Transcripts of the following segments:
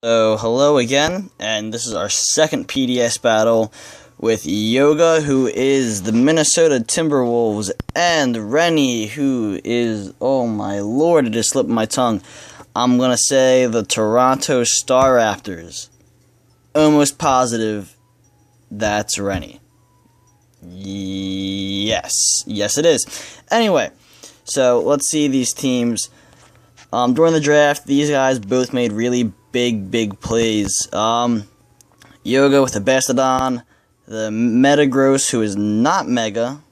So, hello again, and this is our second PDS battle with Yoga, who is the Minnesota Timburrwolves, and Rennie, who is, oh my lord, it just slipped my tongue. I'm gonna say the Toronto Staraptors. Almost positive that's Rennie. Yes it is. Anyway, so let's see these teams. During the draft, these guys both made really big plays. Yoga with the Bastodon, the Metagross, who is not Mega.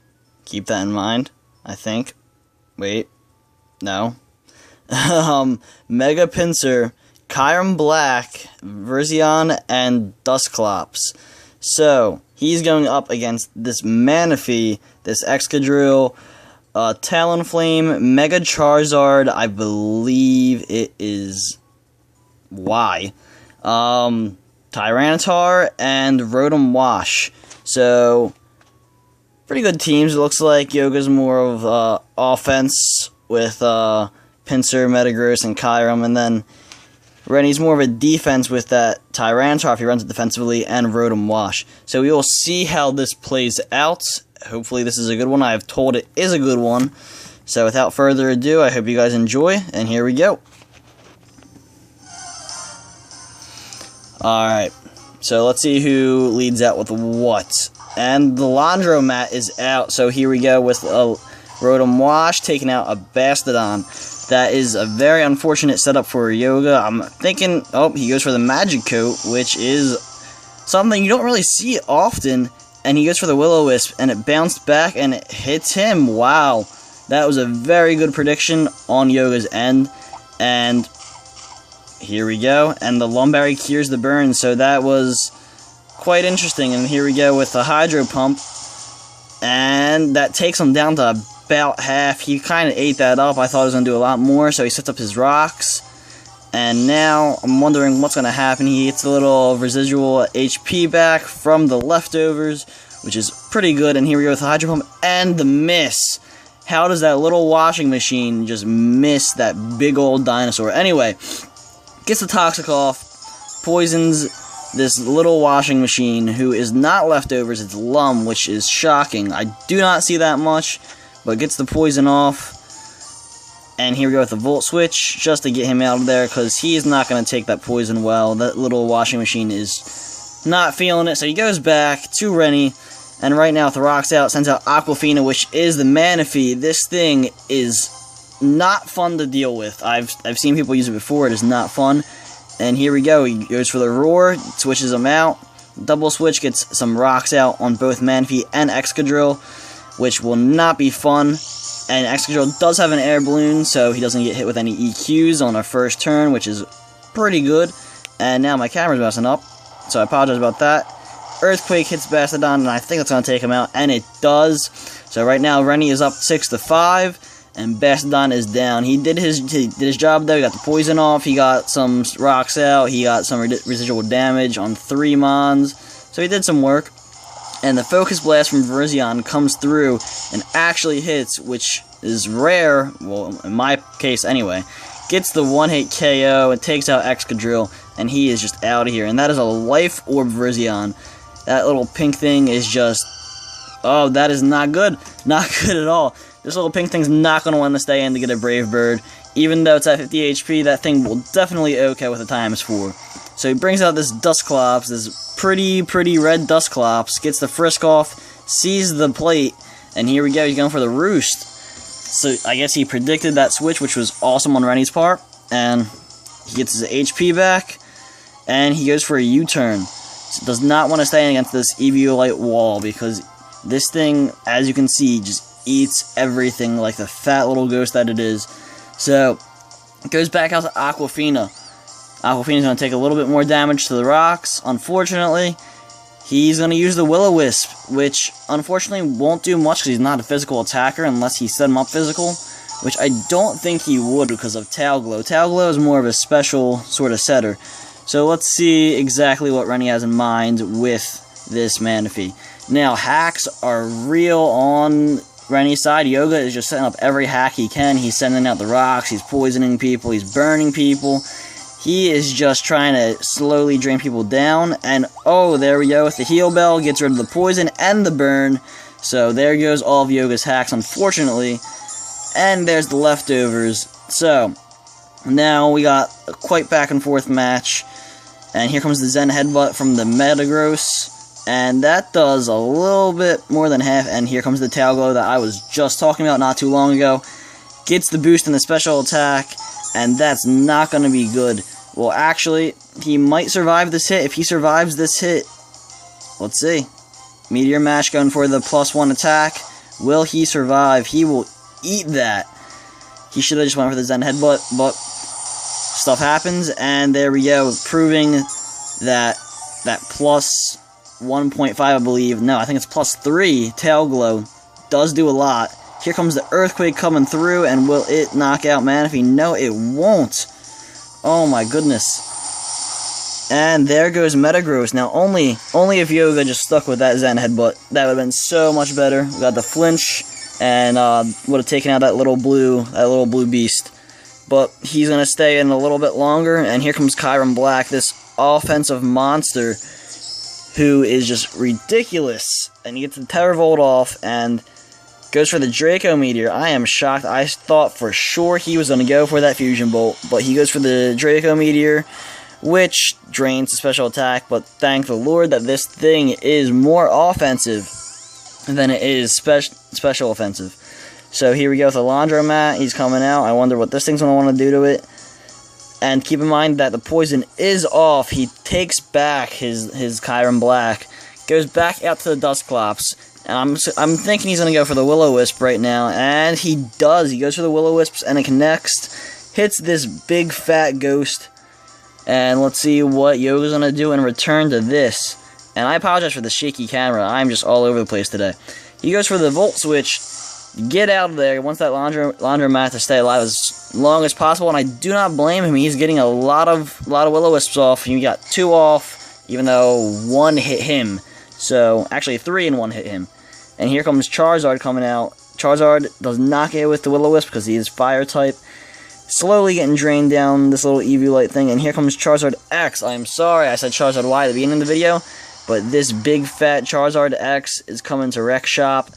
Keep that in mind, I think. Wait. No. Mega Pinsir, Kyurem Black, Verzion, and Dusclops. So, he's going up against this Manaphy, this Excadrill, Talonflame, Mega Charizard, I believe it is Y, Tyranitar, and Rotom Wash. So, pretty good teams. It looks like Yoga's more of offense with Pinsir, Metagross, and Kyurem, and then Rennie's more of a defense with that Tyranitar if he runs it defensively, and Rotom Wash. So we will see how this plays out. Hopefully this is a good one. I have told it is a good one. So without further ado, I hope you guys enjoy, and here we go. Alright, so let's see who leads out with what. And the Laundromat is out, so here we go with a Rotom Wash taking out a Bastodon. That is a very unfortunate setup for Yoga. I'm thinking, oh, he goes for the Magic Coat, which is something you don't really see often. And he goes for the Will-O-Wisp, and it bounced back, and it hits him. Wow. That was a very good prediction on Yoga's end. And here we go. And the Lumberry cures the burn, so that was quite interesting. And here we go with the Hydro Pump. And that takes him down to about half. He kind of ate that up. I thought he was going to do a lot more, so he sets up his rocks. And now, I'm wondering what's going to happen. He gets a little residual HP back from the leftovers, which is pretty good. And here we go with the Hydro Pump and the miss. How does that little washing machine just miss that big old dinosaur? Anyway, gets the Toxic off, poisons this little washing machine, who is not leftovers, it's Lum, which is shocking. I do not see that much, but gets the poison off. And here we go with the Volt Switch, just to get him out of there, because he is not going to take that poison well. That little washing machine is not feeling it, so he goes back to Rennie, and right now with the rocks out, sends out Aquafina, which is the Manaphy. This thing is not fun to deal with. I've seen people use it before, it is not fun. And here we go, he goes for the Roar, switches him out. Double Switch gets some rocks out on both Manaphy and Excadrill, which will not be fun. And Excadrill does have an air balloon, so he doesn't get hit with any EQs on our first turn, which is pretty good. And now my camera's messing up, so I apologize about that. Earthquake hits Bastodon, and I think that's going to take him out, and it does. So right now, Rennie is up 6-5, and Bastodon is down. He did his job, though. He got the poison off, he got some rocks out, he got some residual damage on 3 Mons, so he did some work. And the Focus Blast from Verzion comes through and actually hits, which is rare, well, in my case anyway. Gets the one-hit KO and takes out Excadrill, and he is just out of here. And that is a Life Orb Verzion. That little pink thing is just, oh, that is not good. Not good at all. This little pink thing's not going to want to stay in to get a Brave Bird. Even though it's at 50 HP, that thing will definitely OK with a ×4. So he brings out this Dusclops, this pretty red Dusclops, gets the Frisk off, sees the plate, and here we go, he's going for the Roost. So I guess he predicted that switch, which was awesome on Rennie's part, and he gets his HP back, and he goes for a U-turn. So does not want to stay against this Eviolite wall, because this thing, as you can see, just eats everything like the fat little ghost that it is. So, it goes back out to Aquafina. Aquafina's going to take a little bit more damage to the rocks. Unfortunately, he's going to use the Will-O-Wisp, which unfortunately won't do much because he's not a physical attacker unless he set him up physical, which I don't think he would because of Tail Glow. Tail Glow is more of a special sort of setter. So let's see exactly what Rennie has in mind with this Manaphy. Now, hacks are real on Rennie's side. Yoga is just setting up every hack he can. He's sending out the rocks, he's poisoning people, he's burning people. He is just trying to slowly drain people down. And, oh, there we go with the heal bell. Gets rid of the poison and the burn. So, there goes all of Yoga's hacks, unfortunately. And there's the leftovers. So, now we got a quite back and forth match. And here comes the Zen Headbutt from the Metagross. And that does a little bit more than half. And here comes the Tail Glow that I was just talking about not too long ago. Gets the boost in the special attack. And that's not going to be good. Well, actually, he might survive this hit. If he survives this hit, let's see. Meteor Mash going for the +1 attack. Will he survive? He will eat that. He should have just went for the Zen Headbutt, but stuff happens, and there we go, proving that plus 1.5, I believe, no, I think it's +3 Tail Glow does do a lot. Here comes the Earthquake coming through, and will it knock out Manaphy? No, it won't. Oh my goodness. And there goes Metagross. Now, only if Yoga just stuck with that Zen Headbutt, that would have been so much better. We got the flinch, and would have taken out that little blue beast. But he's going to stay in a little bit longer, and here comes Kyurem Black, this offensive monster who is just ridiculous. And he gets the Terravolt off, and goes for the Draco Meteor. I am shocked. I thought for sure he was going to go for that Fusion Bolt, but he goes for the Draco Meteor, which drains the special attack, but thank the Lord that this thing is more offensive than it is special offensive. So here we go with the Laundromat. He's coming out. I wonder what this thing's going to want to do to it. And keep in mind that the poison is off. He takes back his Kyurem Black, goes back out to the Dusclops. And I'm thinking he's going to go for the Will-O-Wisp right now, and he does. He goes for the Will-O-Wisps, and it connects, hits this big fat ghost, and let's see what Yoga's going to do in return to this. And I apologize for the shaky camera. I'm just all over the place today. He goes for the Volt Switch. Get out of there. He wants that Laundromat to stay alive as long as possible, and I do not blame him. He's getting a lot of Will-O-Wisps off. He got 2 off, even though 1 hit him. So, actually 3 and 1 hit him. And here comes Charizard coming out. Charizard does not get hit with the Will-O-Wisp because he is Fire type. Slowly getting drained down this little Eviolite thing. And here comes Charizard X. I'm sorry I said Charizard Y at the beginning of the video, but this big fat Charizard X is coming to Wreck Shop.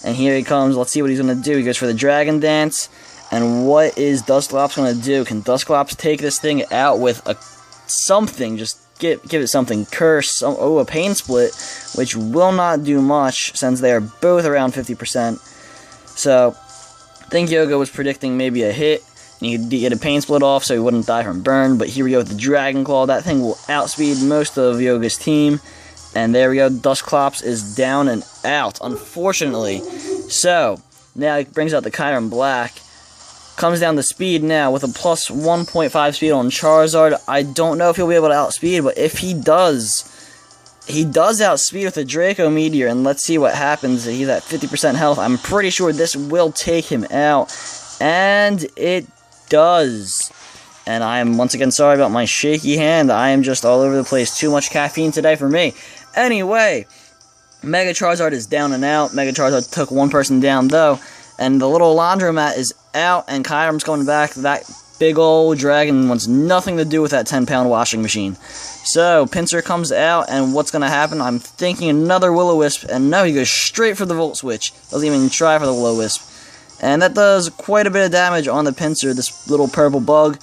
And here he comes. Let's see what he's going to do. He goes for the Dragon Dance. And what is Dusclops going to do? Can Dusclops take this thing out with something? Just give it something. Curse. Oh, a Pain Split, which will not do much since they are both around 50%. So, I think Yoga was predicting maybe a hit. And he'd get a Pain Split off so he wouldn't die from burn. But here we go with the Dragon Claw. That thing will outspeed most of Yoga's team. And there we go. Dusclops is down and out, unfortunately. So, now it brings out the Kyurem Black. Comes down to speed now with a plus 1.5 speed on Charizard. I don't know if he'll be able to outspeed, but if he does outspeed with the Draco Meteor, and let's see what happens. He's at 50% health. I'm pretty sure this will take him out, and it does. And I am once again sorry about my shaky hand. I am just all over the place. Too much caffeine today for me. Anyway, Mega Charizard is down and out. Mega Charizard took one person down, though. And the little Laundromat is out, and Kyurem's coming back. That big old dragon wants nothing to do with that 10-pound washing machine. So, Pinsir comes out, and what's going to happen? I'm thinking another Will-O-Wisp, and no, he goes straight for the Volt Switch. Doesn't even try for the Will-O-Wisp. And that does quite a bit of damage on the Pinsir, this little purple bug.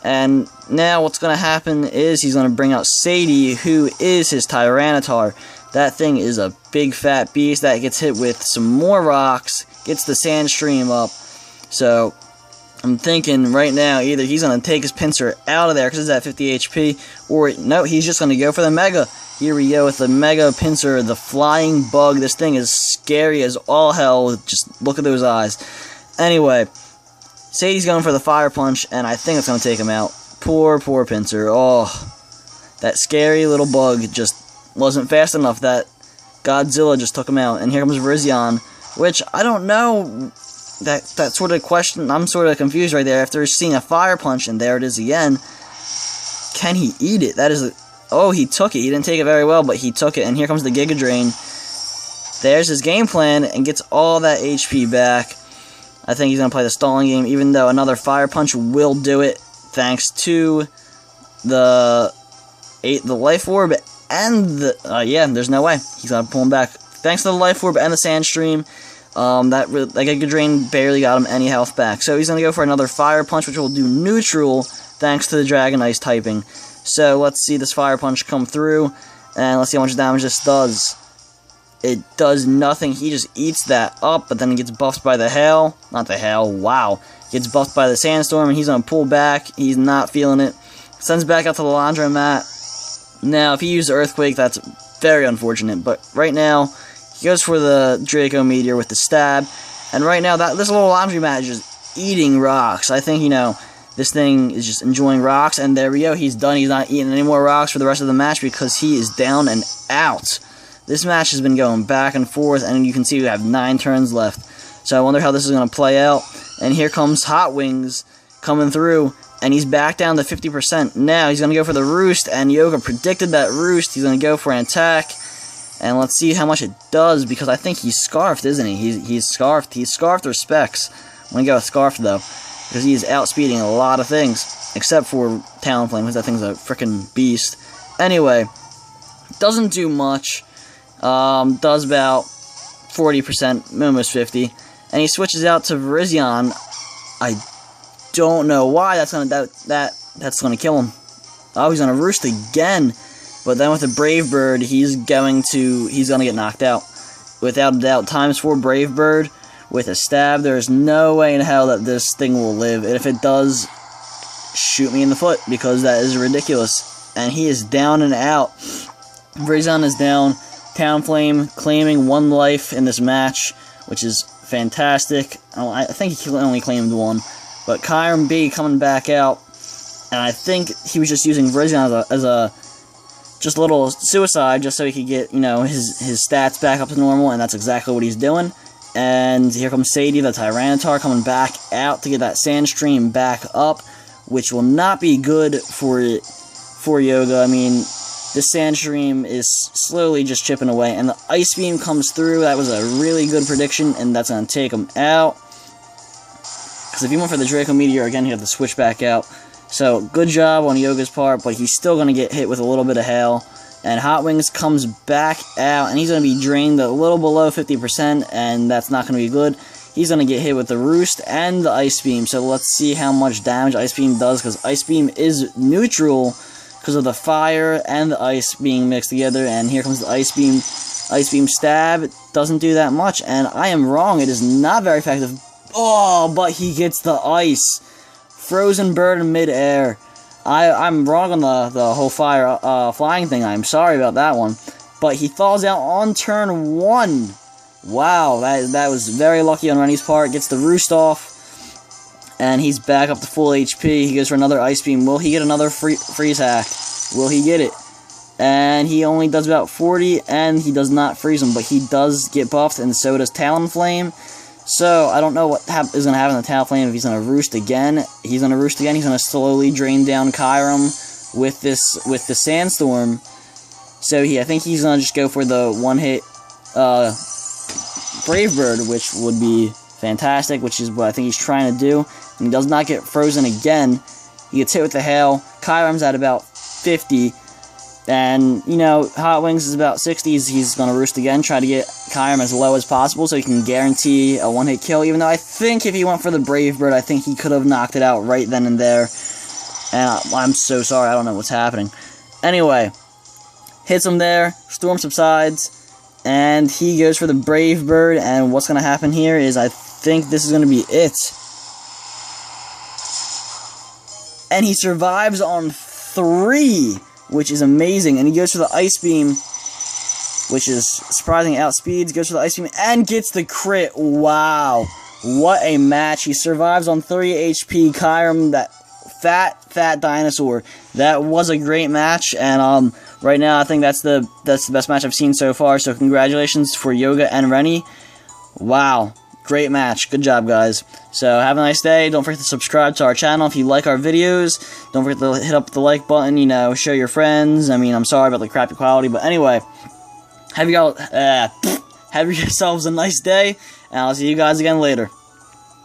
And now what's going to happen is he's going to bring out Sadie, who is his Tyranitar. That thing is a big fat beast that gets hit with some more rocks, gets the Sand Stream up. So, I'm thinking right now either he's going to take his Pinsir out of there because it's at 50 HP, or no, he's just going to go for the Mega. Here we go with the Mega Pinsir, the flying bug. This thing is scary as all hell. Just look at those eyes. Anyway, Sadie's going for the Fire Punch, and I think it's going to take him out. Poor Pinsir. Oh, that scary little bug just wasn't fast enough. That Godzilla just took him out. And here comes Virizion, which I don't know. That sort of question, I'm sort of confused right there. After seeing a Fire Punch, and there it is again. Can he eat it? That is oh, he took it. He didn't take it very well, but he took it. And here comes the Giga Drain. There's his game plan, and gets all that HP back. I think he's going to play the stalling game, even though another Fire Punch will do it, thanks to the life orb and the yeah, there's no way he's gonna pull him back. Thanks to the life orb and the sand stream, that Giga Drain barely got him any health back. So he's gonna go for another fire punch, which will do neutral thanks to the Dragon Ice typing. So let's see this fire punch come through, and let's see how much damage this does. It does nothing. He just eats that up, but then he gets buffed by the hail. Not the hail, wow. Gets buffed by the sandstorm, and he's going to pull back. He's not feeling it. Sends back out to the laundromat. Now, if he used Earthquake, that's very unfortunate. But right now, he goes for the Draco Meteor with the stab. And right now, this little laundromat is just eating rocks. I think, this thing is just enjoying rocks. And there we go. He's done. He's not eating any more rocks for the rest of the match because he is down and out. This match has been going back and forth, and you can see we have 9 turns left. So I wonder how this is going to play out. And here comes Hot Wings coming through, and he's back down to 50%. Now he's going to go for the Roost, and Yoga predicted that Roost. He's going to go for an attack, and let's see how much it does, because I think he's Scarfed, isn't he? He's Scarfed. He's Scarfed or Specs. I'm going to go with Scarfed, though, because he is outspeeding a lot of things, except for Talonflame, because that thing's a freaking beast. Anyway, doesn't do much. Does about 40%, almost 50, and he switches out to Virizion. I don't know why that's gonna kill him. Oh, he's gonna Roost again, but then with the Brave Bird, he's gonna get knocked out without a doubt. ×4 Brave Bird with a stab. There is no way in hell that this thing will live. And if it does, shoot me in the foot, because that is ridiculous. And he is down and out. Virizion is down. Talonflame claiming 1 life in this match, which is fantastic. I think he only claimed 1. But Kyron B coming back out, and I think he was just using Virizion as a just a little suicide, just so he could get, his stats back up to normal, and that's exactly what he's doing. And here comes Sadie, the Tyranitar, coming back out to get that Sand Stream back up, which will not be good for Yoga. I mean, this Sand Stream is slowly just chipping away, and the Ice Beam comes through. That was a really good prediction, and that's going to take him out. Because if he went for the Draco Meteor, again, he'd have to switch back out. So, good job on Yoga's part, but he's still going to get hit with a little bit of hail. And Hot Wings comes back out, and he's going to be drained a little below 50%, and that's not going to be good. He's going to get hit with the Roost and the Ice Beam, so let's see how much damage Ice Beam does, because Ice Beam is neutral because of the fire and the ice being mixed together. And here comes the Ice Beam. Ice Beam stab. It doesn't do that much, and I am wrong. It is not very effective. Oh, but he gets the ice. Frozen Bird in midair. I'm wrong on the whole flying thing. I'm sorry about that one. But he thaws out on turn 1. Wow, that was very lucky on Rennie's part. Gets the Roost off. And he's back up to full HP. He goes for another Ice Beam. Will he get another freeze hack? Will he get it? And he only does about 40, and he does not freeze him, but he does get buffed, and so does Talonflame. So, I don't know what is going to happen to Talonflame if he's going to Roost again. He's going to Roost again. He's going to slowly drain down Kyurem with the Sandstorm. So, I think he's going to just go for the one-hit Brave Bird, which would be fantastic, which is what I think he's trying to do. And he does not get frozen again. He gets hit with the hail. Kyurem's at about 50. And, Hot Wings is about 60. He's going to Roost again, try to get Kyurem as low as possible so he can guarantee a one-hit kill, even though I think if he went for the Brave Bird, I think he could have knocked it out right then and there. And I'm so sorry, I don't know what's happening. Anyway, hits him there, Storm subsides, and he goes for the Brave Bird, and what's going to happen here is I think this is going to be it. And he survives on 3, which is amazing. And he goes for the Ice Beam, which is surprising, outspeeds, goes for the Ice Beam, and gets the crit. Wow. What a match. He survives on 3 HP. Kyurem, that fat dinosaur. That was a great match, and right now I think that's the best match I've seen so far, so congratulations for Yoga and Rennie. Wow. Great match. Good job, guys. So, have a nice day. Don't forget to subscribe to our channel if you like our videos. Don't forget to hit up the like button, show your friends. I mean, I'm sorry about the crappy quality, but anyway, have yourselves a nice day, and I'll see you guys again later.